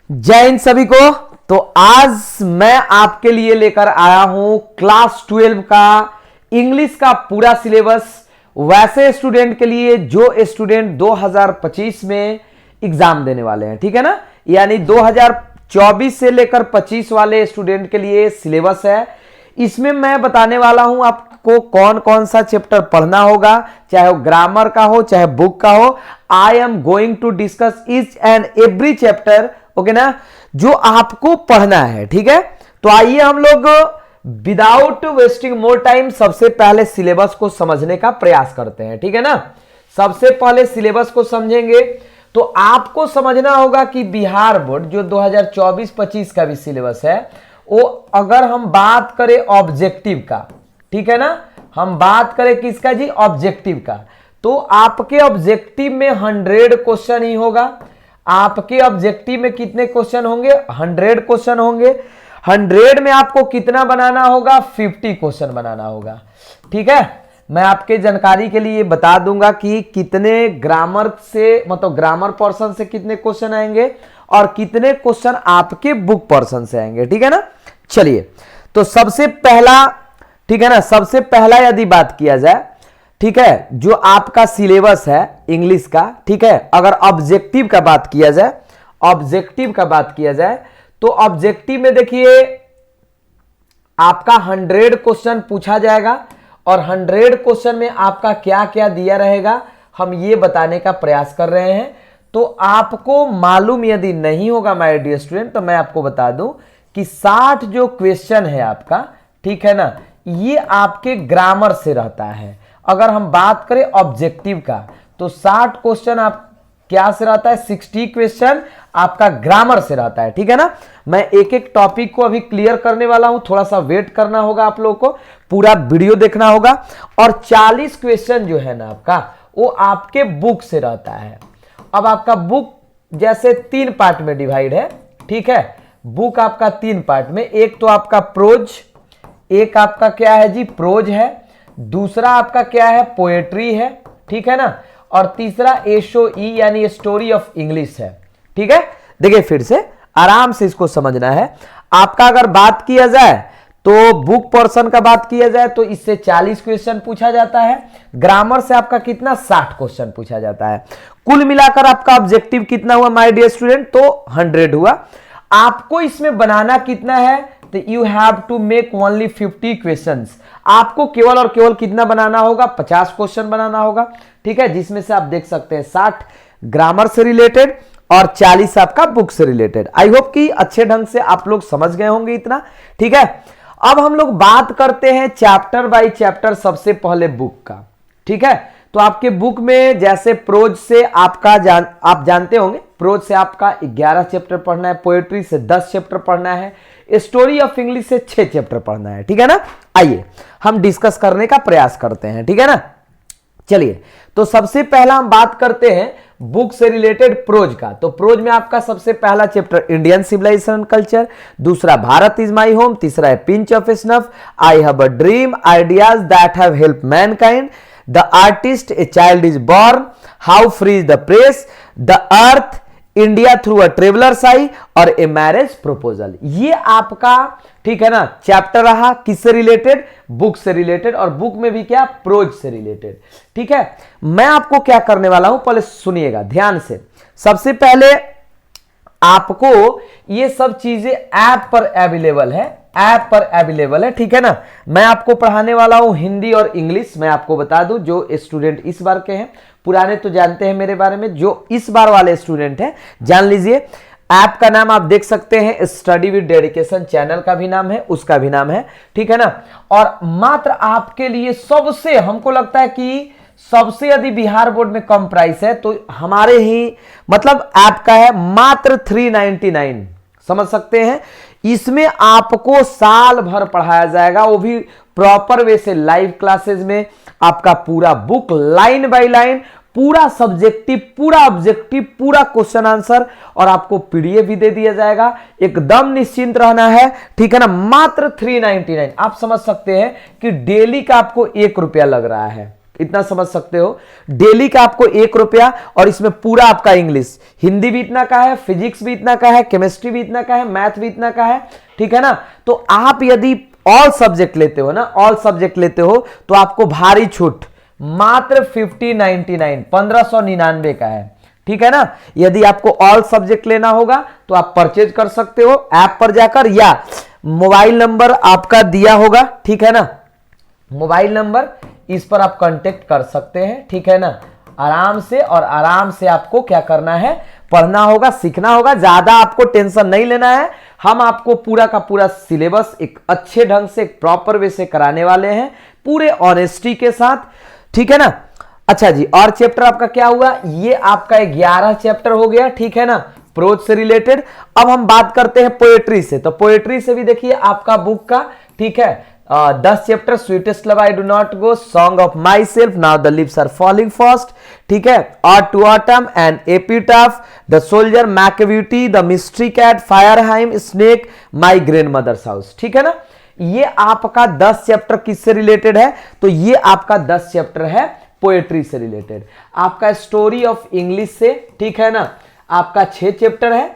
जय हिंद सभी को। तो आज मैं आपके लिए लेकर आया हूं क्लास 12 का इंग्लिश का पूरा सिलेबस, वैसे स्टूडेंट के लिए जो स्टूडेंट 2025 में एग्जाम देने वाले हैं, ठीक है ना। यानी 2024 से लेकर 25 वाले स्टूडेंट के लिए सिलेबस है। इसमें मैं बताने वाला हूं आपको कौन कौन सा चैप्टर पढ़ना होगा, चाहे वो ग्रामर का हो चाहे बुक का हो। I am going to discuss each and every chapter, okay ना, जो आपको पढ़ना है, ठीक है। तो आइए हम लोग विदाउट वेस्टिंग मोर टाइम सबसे पहले सिलेबस को समझने का प्रयास करते हैं, ठीक है ना। सबसे पहले सिलेबस को समझेंगे तो आपको समझना होगा कि बिहार बोर्ड जो 2024-25 का भी सिलेबस है, वो अगर हम बात करें ऑब्जेक्टिव का, ठीक है ना, हम बात करें किसका जी, ऑब्जेक्टिव का, तो आपके ऑब्जेक्टिव में 100 क्वेश्चन ही होगा। आपके ऑब्जेक्टिव में कितने क्वेश्चन होंगे, 100 क्वेश्चन होंगे। 100 में आपको कितना बनाना होगा, 50 क्वेश्चन बनाना होगा, ठीक है। मैं आपके जानकारी के लिए बता दूंगा कि कितने ग्रामर से, मतलब ग्रामर पोर्शन से कितने क्वेश्चन आएंगे और कितने क्वेश्चन आपके बुक पोर्शन से आएंगे, ठीक है ना। चलिए, तो सबसे पहला, ठीक है ना, सबसे पहला यदि बात किया जाए, ठीक है, जो आपका सिलेबस है इंग्लिश का, ठीक है, अगर ऑब्जेक्टिव का बात किया जाए, ऑब्जेक्टिव का बात किया जाए तो ऑब्जेक्टिव में देखिए आपका 100 क्वेश्चन पूछा जाएगा और 100 क्वेश्चन में आपका क्या क्या दिया रहेगा हम ये बताने का प्रयास कर रहे हैं। तो आपको मालूम यदि नहीं होगा माय डियर स्टूडेंट, तो मैं आपको बता दूं कि 60 जो क्वेश्चन है आपका, ठीक है ना, ये आपके ग्रामर से रहता है। अगर हम बात करें ऑब्जेक्टिव का तो 60 क्वेश्चन आप क्या से रहता है, 60 क्वेश्चन आपका ग्रामर से रहता है, ठीक है ना। मैं एक एक टॉपिक को अभी क्लियर करने वाला हूं, थोड़ा सा वेट करना होगा आप लोगों को, पूरा वीडियो देखना होगा। और 40 क्वेश्चन जो है ना आपका, वो आपके बुक से रहता है। अब आपका बुक जैसे 3 पार्ट में डिवाइड है, ठीक है, बुक आपका 3 पार्ट में, एक तो आपका प्रोज, एक आपका क्या है जी, प्रोज है, दूसरा आपका क्या है, पोएट्री है, ठीक है ना, और तीसरा एसओई यानी स्टोरी ऑफ इंग्लिश है, ठीक है। देखिए फिर से आराम से इसको समझना है। आपका अगर बात किया जाए तो बुक पोर्शन का बात किया जाए तो इससे 40 क्वेश्चन पूछा जाता है, ग्रामर से आपका कितना, 60 क्वेश्चन पूछा जाता है। कुल मिलाकर आपका ऑब्जेक्टिव कितना हुआ माय डियर स्टूडेंट, तो 100 हुआ। आपको इसमें बनाना कितना है, तो you have to make only 50 questions. आपको केवल और केवल कितना बनाना होगा, 50 क्वेश्चन बनाना होगा, ठीक है, जिसमें से आप देख सकते हैं 60 ग्रामर से रिलेटेड और 40 आपका बुक से रिलेटेड। आई होप कि अच्छे ढंग से आप लोग समझ गए होंगे इतना, ठीक है। अब हम लोग बात करते हैं चैप्टर बाय चैप्टर, सबसे पहले बुक का, ठीक है। तो आपके बुक में जैसे प्रोज से आपका आप जानते होंगे, प्रोज से आपका 11 चैप्टर पढ़ना है, पोएट्री से 10 चैप्टर पढ़ना है, स्टोरी ऑफ इंग्लिश से 6 चैप्टर पढ़ना है, ठीक है ना। आइए हम डिस्कस करने का प्रयास करते हैं, ठीक है ना। चलिए, तो सबसे पहला हम बात करते हैं बुक से रिलेटेड प्रोज का। तो प्रोज में आपका सबसे पहला चैप्टर इंडियन सिविलाइजेशन कल्चर, दूसरा भारत इज माई होम, तीसरा है pinch of snuff, I have a dream, ideas that have help mankind, the artist, a child is born, how free is the press, the earth, India through a traveller's eye और a marriage proposal. ये आपका, ठीक है ना, chapter रहा किससे related, book से related, और बुक में भी क्या, प्रोज से रिलेटेड, ठीक है। मैं आपको क्या करने वाला हूं, पहले सुनिएगा ध्यान से। सबसे पहले आपको ये सब चीजें ऐप पर अवेलेबल है, ऐप पर अवेलेबल है, ठीक है ना। मैं आपको पढ़ाने वाला हूं हिंदी और इंग्लिश। मैं आपको बता दूं, जो स्टूडेंट इस बार के हैं, पुराने तो जानते हैं मेरे बारे में, जो इस बार वाले स्टूडेंट हैं जान लीजिए। ऐप का नाम आप देख सकते हैं, स्टडी विद डेडिकेशन, चैनल का भी नाम है, उसका भी नाम है, ठीक है ना। और मात्र आपके लिए सबसे, हमको लगता है कि सबसे यदि बिहार बोर्ड में कम प्राइस है तो हमारे ही मतलब ऐप का है, मात्र 399, समझ सकते हैं। इसमें आपको साल भर पढ़ाया जाएगा, वो भी प्रॉपर वे से, लाइव क्लासेस में आपका पूरा बुक लाइन बाय लाइन, पूरा सब्जेक्टिव, पूरा ऑब्जेक्टिव, पूरा क्वेश्चन आंसर, और आपको पीडीएफ भी दे दिया जाएगा। एकदम निश्चिंत रहना है, ठीक है ना। मात्र 399। आप समझ सकते हैं कि डेली का आपको 1 रुपया लग रहा है, इतना समझ सकते हो। डेली का आपको 1 रुपया, और इसमें पूरा आपका इंग्लिश, हिंदी भी इतना का है, फिजिक्स भी इतना का है, केमिस्ट्री भी इतना का है, मैथ भी इतना का है, ठीक है ना। तो आप यदि ऑल सब्जेक्ट लेते हो ना, ऑल सब्जेक्ट लेते हो तो आपको भारी छूट मात्र 1599 का है, ठीक है ना। यदि आपको ऑल सब्जेक्ट लेना होगा तो आप परचेज कर सकते हो ऐप पर जाकर, या मोबाइल नंबर आपका दिया होगा, ठीक है ना, मोबाइल नंबर, इस पर आप कांटेक्ट कर सकते हैं, ठीक है ना। आराम से, और आराम से आपको क्या करना है, पढ़ना होगा, सीखना होगा, ज्यादा आपको टेंशन नहीं लेना है। हम आपको पूरा का पूरा सिलेबस एक अच्छे ढंग से, एक प्रॉपर वे से कराने वाले हैं, पूरे ऑनेस्टी के साथ, ठीक है ना। अच्छा जी, और चैप्टर आपका क्या हुआ, ये आपका 11 चैप्टर हो गया, ठीक है ना, प्रोज से रिलेटेड। अब हम बात करते हैं पोएट्री से, तो पोएट्री से भी देखिए आपका बुक का, ठीक है, 10 chapter, sweetest love I do not go, song of myself, now the lips are falling fast, ठीक है, ode to autumn and epitaph, the soldier, Macavity, the mystery cat, fire hymn, snake, my grandmother's house, ठीक है ना। ये आपका 10 chapter किससे related है, तो ये आपका 10 चैप्टर है पोएट्री से रिलेटेड। आपका स्टोरी ऑफ इंग्लिश से, ठीक है ना, आपका 6 चैप्टर है,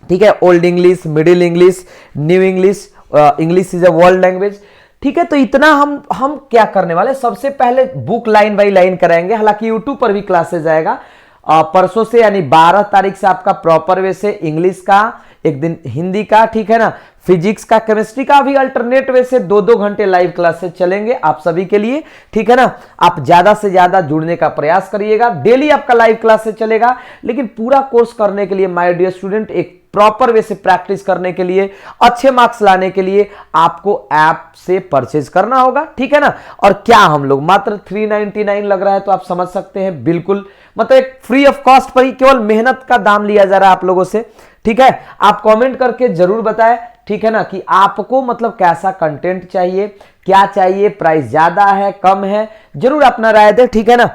ठीक है, old English, middle English, new English, English is a world language, ठीक है। तो इतना हम क्या करने वाले, सबसे पहले बुक लाइन बाई लाइन कराएंगे, हालांकि यूट्यूब पर भी क्लासेस आएगा परसों से, यानी 12 तारीख से आपका प्रॉपर वे से इंग्लिश का, एक दिन हिंदी का, ठीक है ना, फिजिक्स का, केमिस्ट्री का भी अल्टरनेट वे से 2-2 घंटे लाइव क्लासेस चलेंगे आप सभी के लिए, ठीक है ना। आप ज्यादा से ज्यादा जुड़ने का प्रयास करिएगा, डेली आपका लाइव क्लासेस चलेगा, लेकिन पूरा कोर्स करने के लिए माय डियर स्टूडेंट, एक प्रॉपर वे से प्रैक्टिस करने के लिए, अच्छे मार्क्स लाने के लिए आपको ऐप से परचेज करना होगा, ठीक है ना। और क्या हम लोग मात्र 399 लग रहा है, तो आप समझ सकते हैं, बिल्कुल मतलब एक फ्री ऑफ कॉस्ट पर ही, केवल मेहनत का दाम लिया जा रहा है आप लोगों से, ठीक है। आप कमेंट करके जरूर बताएं, ठीक है ना, कि आपको मतलब कैसा कंटेंट चाहिए, क्या चाहिए, प्राइस ज्यादा है, कम है, जरूर अपना राय दें, ठीक है ना।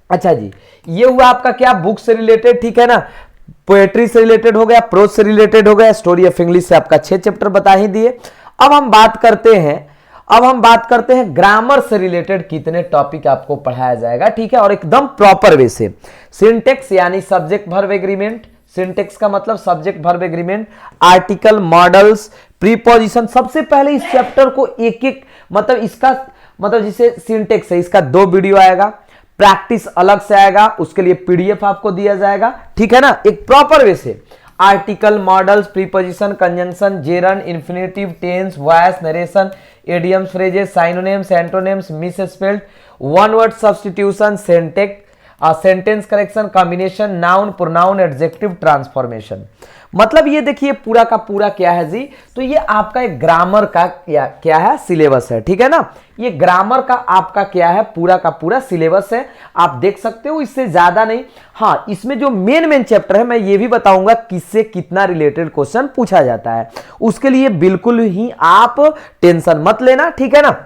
अच्छा जी, ये हुआ आपका क्या, बुक से रिलेटेड, ठीक है ना, पोएट्री से रिलेटेड हो गया, प्रोज से रिलेटेड हो गया, स्टोरी ऑफ इंग्लिश से आपका 6 चैप्टर बता ही दिए। अब हम बात करते हैं ग्रामर से रिलेटेड कितने टॉपिक आपको पढ़ाया जाएगा, ठीक है, और एकदम प्रॉपर वे से। सिंटेक्स यानी सब्जेक्ट वर्ब एग्रीमेंट, सिंटेक्स का मतलब subject verb agreement, article, models, preposition. सबसे पहले इस चैप्टर को एक एक मतलब इसका मतलब जिसे सिंटेक्स है, इसका 2 वीडियो आएगा, प्रैक्टिस अलग से आएगा, उसके लिए पीडीएफ आपको दिया जाएगा, ठीक है ना, एक प्रॉपर वे से। Article, models, preposition, conjunction, gerund, infinitive, tense, voice, narration, idioms, phrases, synonyms, antonyms, misspelled, one word substitution, sentence correction, combination, noun, pronoun, adjective, transformation. मतलब ये देखिए पूरा का पूरा क्या है जी, तो ये आपका एक ग्रामर का क्या है, सिलेबस है, ठीक है ना। ये ग्रामर का आपका क्या है, पूरा का पूरा सिलेबस है, आप देख सकते हो, इससे ज्यादा नहीं। हाँ, इसमें जो मेन चैप्टर है, मैं ये भी बताऊंगा किससे कितना रिलेटेड क्वेश्चन पूछा जाता है, उसके लिए बिल्कुल ही आप टेंशन मत लेना, ठीक है ना,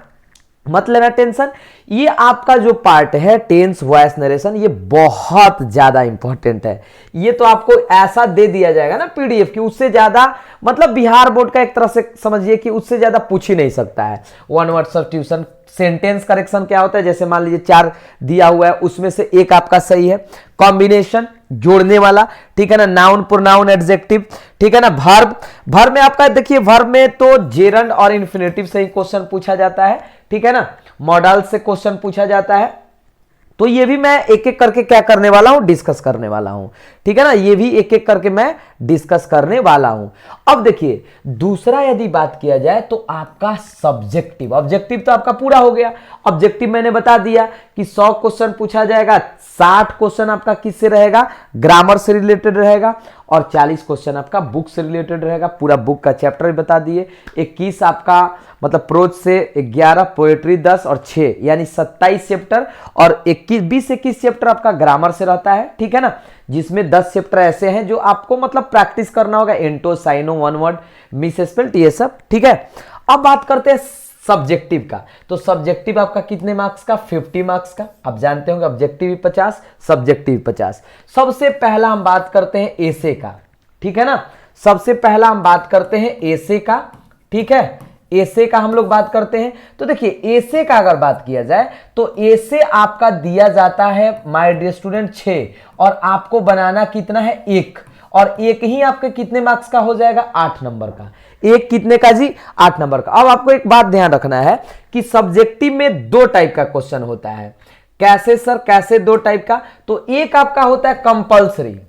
मत लेना टेंशन। ये आपका जो पार्ट है टेंस, वॉइस, नरेशन, ये बहुत ज्यादा इंपॉर्टेंट है। ये तो आपको ऐसा दे दिया जाएगा ना पीडीएफ की, उससे ज्यादा मतलब बिहार बोर्ड का एक तरह से समझिए कि उससे ज्यादा पूछ ही नहीं सकता है। One word substitution, sentence correction क्या होता है, जैसे मान लीजिए 4 दिया हुआ है, उसमें से एक आपका सही है। कॉम्बिनेशन, जोड़ने वाला, ठीक है ना, नाउन, प्रोनाउन, एडजेक्टिव, ठीक है ना। वर्ब में आपका देखिए, वर्ब में तो जेरंड और इन्फिनेटिव से ही क्वेश्चन पूछा जाता है, ठीक है ना, मॉडल से क्वेश्चन पूछा जाता है। तो ये भी मैं एक एक करके क्या करने वाला हूं, डिस्कस करने वाला हूं, ठीक है ना, ये भी एक एक करके मैं डिस्कस करने वाला हूं। अब देखिए दूसरा यदि बात किया जाए तो आपका सब्जेक्टिव, ऑब्जेक्टिव तो आपका पूरा हो गया। ऑब्जेक्टिव मैंने बता दिया कि 100 क्वेश्चन पूछा जाएगा, 60 क्वेश्चन आपका किससे रहेगा, ग्रामर से रिलेटेड रहेगा, और 40 क्वेश्चन आपका बुक से रिलेटेड रहेगा। पूरा बुक का चैप्टर भी बता दिए। 21 आपका मतलब प्रोज से 11, पोएट्री 10 और 6 यानी 27 चैप्टर, और 20-21 चैप्टर आपका ग्रामर से रहता है, ठीक है ना, जिसमें 10 चैप्टर ऐसे हैं जो आपको मतलब प्रैक्टिस करना होगा, एंटो, साइनो, वन वर्ड, मिसस्पेल्ड, ये सब, ठीक है। अब बात करते हैं सब्जेक्टिव का, तो सब्जेक्टिव आपका कितने मार्क्स का, 50 मार्क्स का। आप जानते होंगे ऑब्जेक्टिव 50, सब्जेक्टिव 50। सबसे पहला हम बात करते हैं एसे का, ठीक है ना, सबसे पहला हम बात करते हैं एसे का, ठीक है। ऐसे का हम लोग बात करते हैं। तो देखिए ऐसे का अगर बात किया जाए तो ऐसे आपका दिया जाता है माय डियर स्टूडेंट 6 और आपको बनाना कितना है 1 और एक ही आपके कितने मार्क्स का हो जाएगा 8 नंबर का। एक कितने का जी 8 नंबर का। अब आपको एक बात ध्यान रखना है कि सब्जेक्टिव में 2 टाइप का क्वेश्चन होता है। कैसे सर, कैसे 2 टाइप का? तो एक आपका होता है कंपल्सरी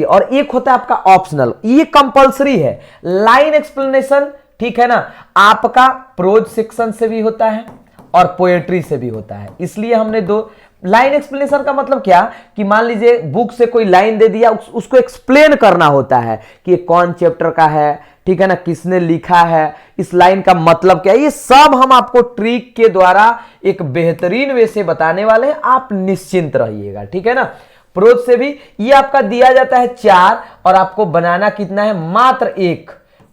और एक होता है आपका ऑप्शनल। ये कंपल्सरी है, लाइन एक्सप्लेनेशन, ठीक है ना, आपका प्रोज सेक्शन से भी होता है और पोएट्री से भी होता है। इसलिए हमने 2 लाइन एक्सप्लेनेशन का मतलब क्या कि मान लीजिए बुक से कोई लाइन दे दिया, उसको एक्सप्लेन करना होता है कि ये कौन चैप्टर का है, ठीक है ना, किसने लिखा है, इस लाइन का मतलब क्या है। ये सब हम आपको ट्रिक के द्वारा एक बेहतरीन वे से बताने वाले हैं, आप निश्चिंत रहिएगा, ठीक है ना। प्रोज से भी ये आपका दिया जाता है 4 और आपको बनाना कितना है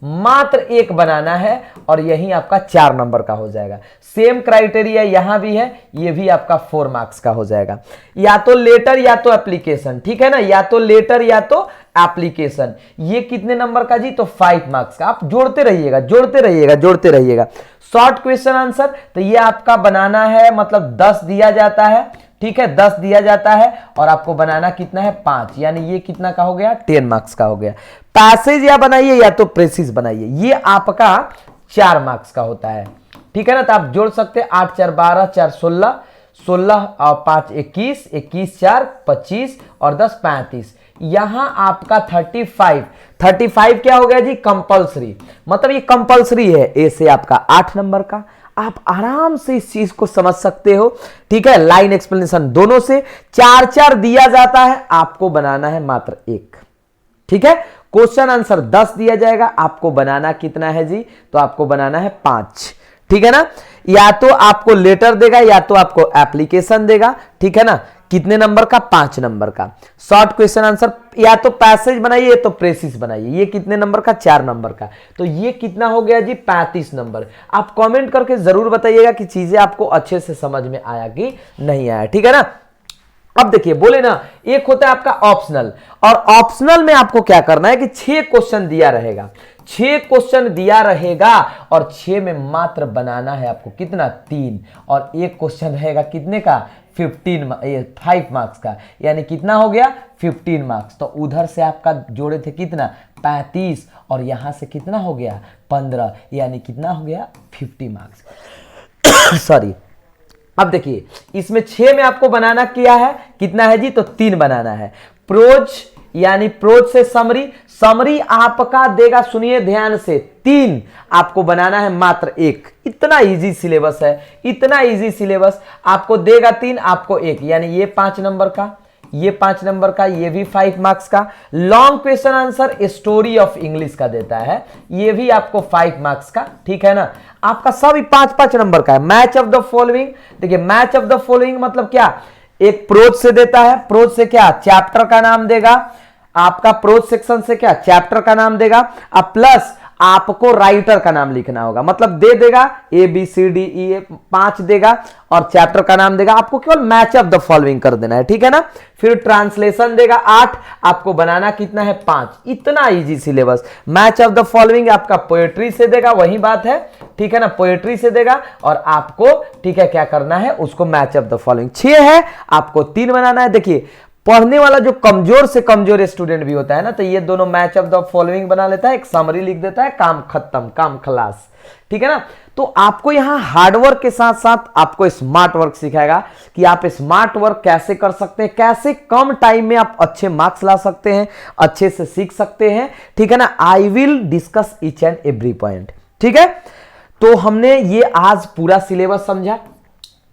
मात्र 1 बनाना है और यही आपका 4 नंबर का हो जाएगा। सेम क्राइटेरिया यहां भी है, ये भी आपका 4 मार्क्स का हो जाएगा। या तो लेटर या तो एप्लीकेशन, ठीक है ना, या तो लेटर या तो एप्लीकेशन। ये कितने नंबर का जी? तो 5 मार्क्स का। आप जोड़ते रहिएगा। शॉर्ट क्वेश्चन आंसर तो ये आपका बनाना है, मतलब 10 दिया जाता है, ठीक है, 10 दिया जाता है और आपको बनाना कितना है 5, यानी ये कितना का हो गया 10 मार्क्स का हो गया। पैसेज या बनाइए या तो प्रेसिस बनाइए, ये आपका 4 मार्क्स का होता है, ठीक है ना। तो आप जोड़ सकते हैं 8 4 12 4 16, 16 और 5 21, 21 4 25 और 10 35। यहां आपका 35 क्या हो गया जी? कंपल्सरी। मतलब ये कंपल्सरी है। ए से आपका 8 नंबर का। आप आराम से इस चीज को समझ सकते हो, ठीक है। लाइन एक्सप्लेनेशन दोनों से 4 दिया जाता है, आपको बनाना है मात्र 1, ठीक है। क्वेश्चन आंसर 10 दिया जाएगा, आपको बनाना कितना है जी? तो आपको बनाना है 5, ठीक है ना। या तो आपको लेटर देगा या तो आपको एप्लीकेशन देगा, ठीक है ना। कितने नंबर का? 5 नंबर का। शॉर्ट क्वेश्चन आंसर या तो पैसेज बनाइए या तो प्रेसिस बनाइए। ये कितने नंबर का? 4 नंबर का। तो ये कितना हो गया जी? 35 नंबर। आप कमेंट करके जरूर बताइएगा कि चीजें आपको अच्छे से समझ में आया कि नहीं आया, ठीक है ना। अब देखिए बोले ना, एक होता है आपका ऑप्शनल और ऑप्शनल में आपको क्या करना है कि 6 क्वेश्चन दिया रहेगा, 6 क्वेश्चन दिया रहेगा और 6 में मात्र बनाना है आपको कितना? 3 और एक क्वेश्चन रहेगा कितने का? 5 मार्क्स का, यानी कितना हो गया? 15 मार्क्स। तो उधर से आपका जोड़े थे कितना? 35 और यहां से कितना हो गया? 15, यानी कितना हो गया? 50 मार्क्स सॉरी। अब देखिए इसमें 6 में आपको बनाना किया है कितना है जी? तो 3 बनाना है। प्रोज यानी प्रोज से समरी आपका देगा, सुनिए ध्यान से, 3 आपको बनाना है मात्र 1। इतना इजी सिलेबस है, इतना इजी सिलेबस। आपको देगा 3, आपको 1, यानी ये 5 नंबर का, ये 5 नंबर का, ये भी 5 मार्क्स का। Long question answer story of English का देता है, ये भी आपको 5 मार्क्स का, ठीक है ना। आपका सभी 5-5 नंबर का है। मैच ऑफ द फॉलोइंग, देखिए मैच ऑफ द फॉलोइंग मतलब क्या? एक प्रोज से देता है, प्रोज से क्या? चैप्टर का नाम देगा, आपका प्रोज सेक्शन से क्या? चैप्टर का नाम देगा, अब प्लस आपको राइटर का नाम लिखना होगा, मतलब दे देगा ABCDE 5 देगा और चैप्टर का नाम देगा, आपको केवल मैच ऑफ द फॉलोइंग कर देना है, ठीक है ना। फिर ट्रांसलेशन देगा 8, आपको बनाना कितना है? 5। इतना easy syllabus. Match of the following आपका पोएट्री से देगा, वही बात है, ठीक है ना, पोएट्री से देगा और आपको, ठीक है, क्या करना है? उसको मैच ऑफ द फॉलोइंग 6 है, आपको 3 बनाना है। देखिए पढ़ने वाला जो कमजोर से कमजोर स्टूडेंट भी होता है ना, तो ये दोनों मैच ऑफ द फॉलोइंग बना लेता है, एक समरी लिख देता है, काम खत्म, काम खलास, ठीक है ना। तो आपको यहां हार्डवर्क के साथ साथ आपको स्मार्ट वर्क सिखाएगा कि आप स्मार्ट वर्क कैसे कर सकते हैं, कैसे कम टाइम में आप अच्छे मार्क्स ला सकते हैं, अच्छे से सीख सकते हैं, ठीक है ना। I will discuss each and every point, ठीक है। तो हमने ये आज पूरा सिलेबस समझा।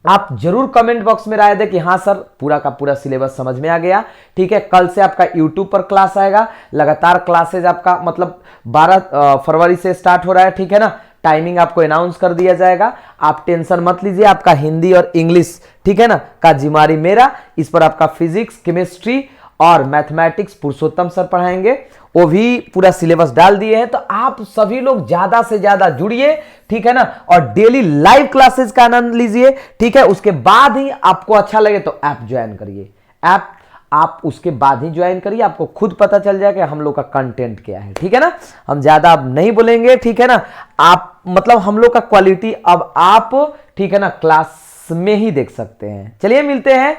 आप जरूर कमेंट बॉक्स में राय दें कि हाँ सर पूरा का पूरा सिलेबस समझ में आ गया, ठीक है। कल से आपका YouTube पर क्लास आएगा, लगातार क्लासेज आपका मतलब 12 फरवरी से स्टार्ट हो रहा है, ठीक है ना। टाइमिंग आपको अनाउंस कर दिया जाएगा, आप टेंशन मत लीजिए। आपका हिंदी और इंग्लिश, ठीक है ना, का जिम्मेदारी मेरा। इस पर आपका फिजिक्स, केमिस्ट्री और मैथमेटिक्स पुरुषोत्तम सर पढ़ाएंगे, वो भी पूरा सिलेबस डाल दिए हैं। तो आप सभी लोग ज्यादा से ज्यादा जुड़िए, ठीक है ना, और डेली लाइव क्लासेस का आनंद लीजिए, ठीक है। उसके बाद ही आपको अच्छा लगे तो ऐप ज्वाइन करिए। ऐप आप उसके बाद ही ज्वाइन करिए, आपको खुद पता चल जाएगा कि हम लोग का कंटेंट क्या है। ठीक है ना, हम ज्यादा अब नहीं बोलेंगे। ठीक है ना, आप मतलब हम लोग का क्वालिटी अब आप ठीक है ना क्लास में ही देख सकते हैं। चलिए मिलते हैं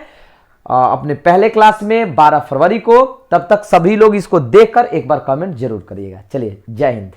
अपने पहले क्लास में 12 फरवरी को। तब तक सभी लोग इसको देखकर एक बार कमेंट जरूर करिएगा। चलिए, जय हिंद।